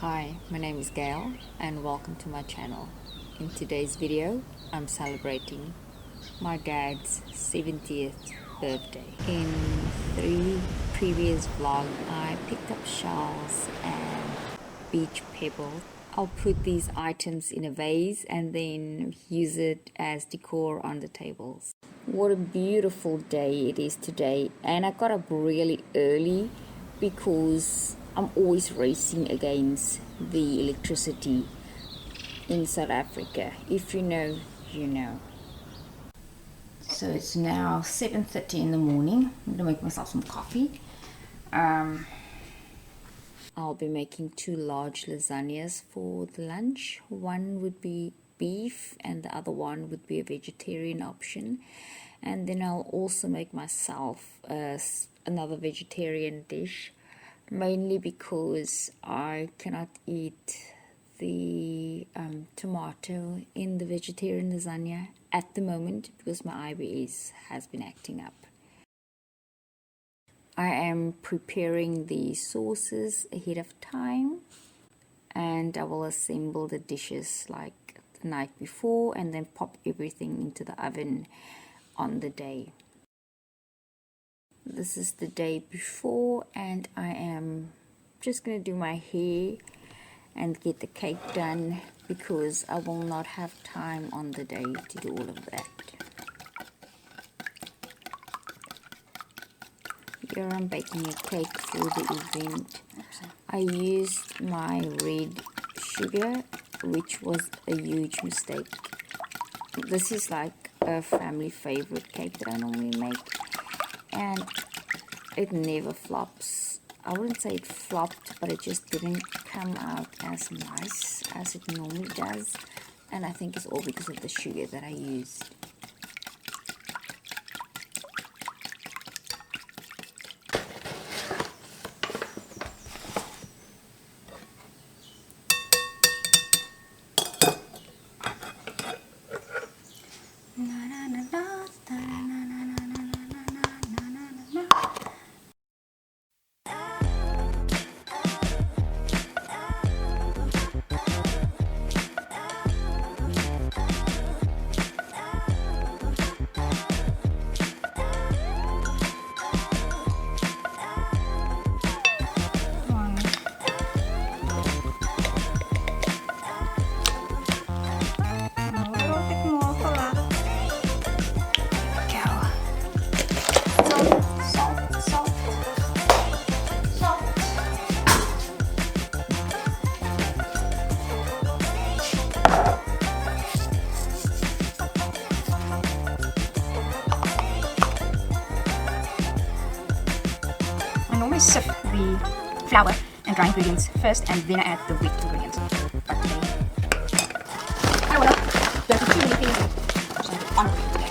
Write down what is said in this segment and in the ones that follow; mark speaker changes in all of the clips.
Speaker 1: Hi, my name is Gail and welcome to my channel. In today's video, I'm celebrating my dad's 70th birthday. In 3 previous vlogs, I picked up shells and beach pebbles. I'll put these items in a vase and then use it as decor on the tables. What a beautiful day it is today, and I got up really early because I'm always racing against the electricity in South Africa. If you know, you know. So it's now 7:30 in the morning. I'm gonna make myself some coffee. I'll be making 2 large lasagnas for the lunch. One would be beef and the other one would be a vegetarian option. And then I'll also make myself another vegetarian dish, mainly because I cannot eat the tomato in the vegetarian lasagna at the moment because my IBS has been acting up. I am preparing the sauces ahead of time, and I will assemble the dishes like the night before and then pop everything into the oven on the day. This is the day before, and I am just going to do my hair and get the cake done because I will not have time on the day to do all of that. Here I'm baking a cake for the event. I used my red sugar, which was a huge mistake. This is like a family favorite cake that I normally make, and it never flops. I wouldn't say it flopped, but it just didn't come out as nice as it normally does, and I think it's all because of the sugar that I used. Sift the flour and dry ingredients first, and then I add the wet ingredients. But today, I want to go for too many things. So I'm on today.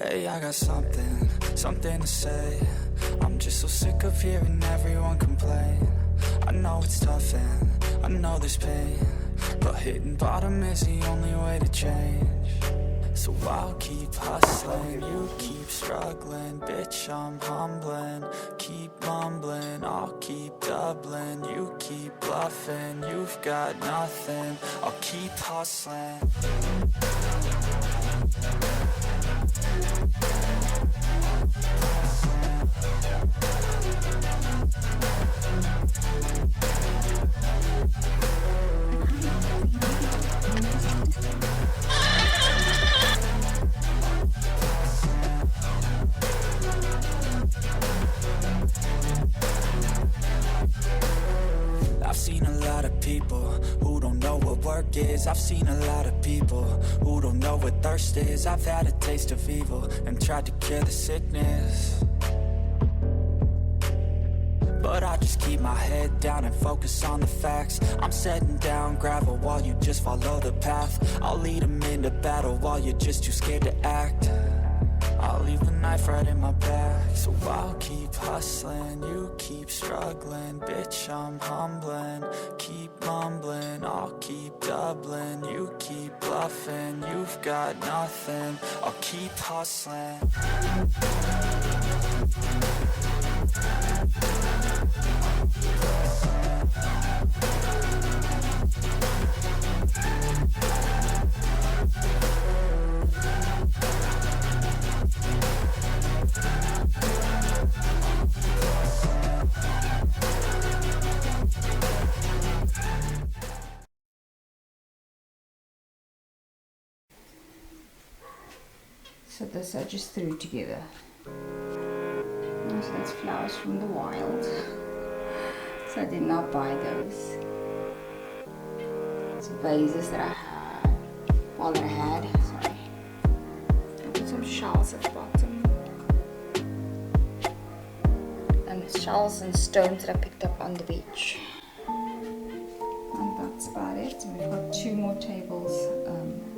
Speaker 2: Hey, I got something to say. I'm just so sick of hearing everyone complain. I know it's tough and I know there's pain, but hitting bottom is the only way to change. So I'll keep hustling, you keep struggling. Bitch, I'm humbling, keep mumbling. I'll keep doubling, you keep bluffing. You've got nothing, I'll keep hustling. I've seen a lot of people who don't know what work is. I've seen a lot of people who don't know what thirst is. I've had a taste of evil and tried to cure the sickness, but I just keep my head down and focus on the facts. I'm setting down gravel while you just follow the path. I'll lead them into battle while you're just too scared to act. I'll leave the knife right in my back. So I'll keep hustling, you keep struggling. Bitch, I'm humbling, keep mumbling. I'll keep doubling, you keep bluffing. You've got nothing, I'll keep hustling.
Speaker 1: So this I just threw together. So that's flowers from the wild. So I did not buy those. It's vases that I had. All that I had. Sorry. I put some shells at the bottom. And shells and stones that I picked up on the beach. And that's about it. And we've got 2 more tables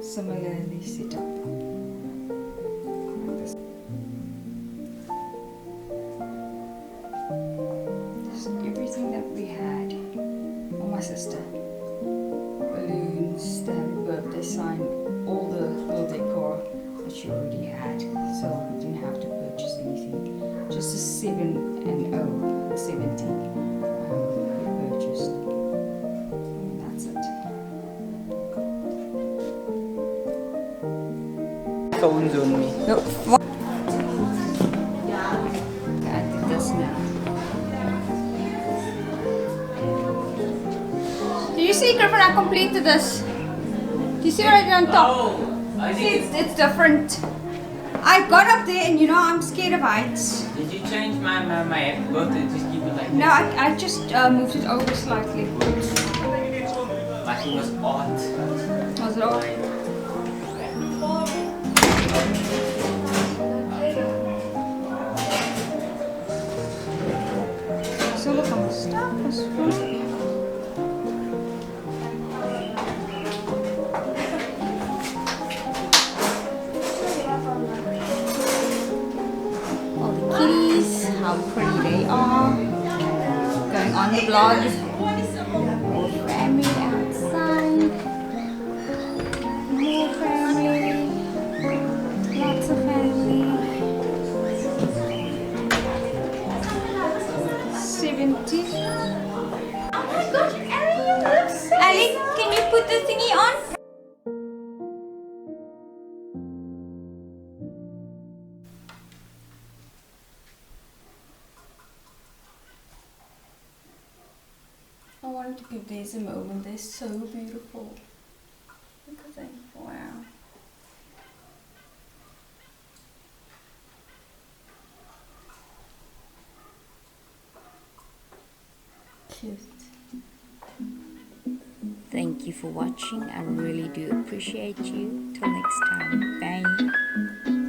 Speaker 1: similarly set up. Everything that we had, or my sister, balloons, the happy birthday sign, all the little decor that she already had, so we didn't have to purchase anything. Just a 7 and 70 we purchased, and that's it.
Speaker 3: Phones on me.
Speaker 1: No, what? I did this now. Do you see, Griffin, I completed this. Do you see what I did on top?
Speaker 3: Oh, I think
Speaker 1: It's different. I got up there and you know I'm scared of heights.
Speaker 3: Did you change my happy birthday? Just keep it like
Speaker 1: No,
Speaker 3: that?
Speaker 1: I just moved it over slightly.
Speaker 3: My thing was odd.
Speaker 1: Was it all? So look, I'm stuck. All the kitties, how pretty they are. Going on the vlog. More family outside. More family. Lots of family. 70. Oh my gosh, Ali, can you put the thingy on? I wanted to give these a moment. They're so beautiful. Look at them. Wow. Cute. Thank you for watching. I really do appreciate you. Till next time. Bye.